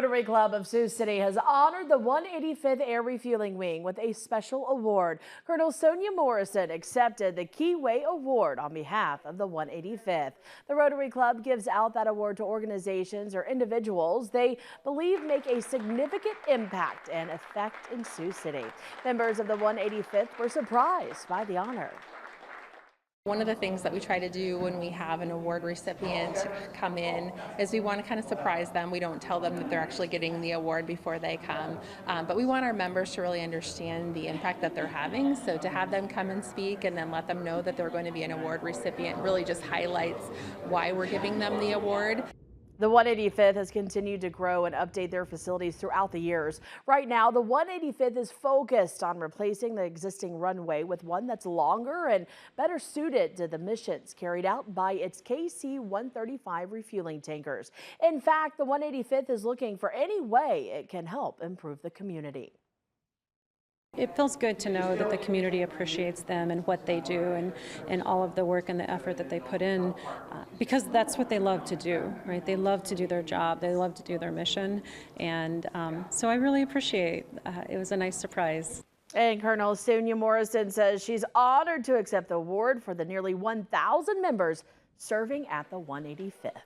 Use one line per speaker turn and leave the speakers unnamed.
Rotary Club of Sioux City has honored the 185th Air Refueling Wing with a special award. Colonel Sonia Morrison accepted the Keyway Award on behalf of the 185th. The Rotary Club gives out that award to organizations or individuals they believe make a significant impact and effect in Sioux City. Members of the 185th were surprised by the honor.
One of the things that we try to do when we have an award recipient come in is we want to kind of surprise them. We don't tell them that they're actually getting the award before they come, but we want our members to really understand the impact that they're having. So to have them come and speak and then let them know that they're going to be an award recipient really just highlights why we're giving them the award.
The 185th has continued to grow and update their facilities throughout the years. Right now, the 185th is focused on replacing the existing runway with one that's longer and better suited to the missions carried out by its KC-135 refueling tankers. In fact, the 185th is looking for any way it can help improve the community.
It feels good to know that the community appreciates them and what they do and all of the work and the effort that they put in because that's what they love to do, right? They love to do their job. They love to do their mission. And so I really appreciate it. Was a nice surprise.
And Colonel Sonia Morrison says she's honored to accept the award for the nearly 1,000 members serving at the 185th.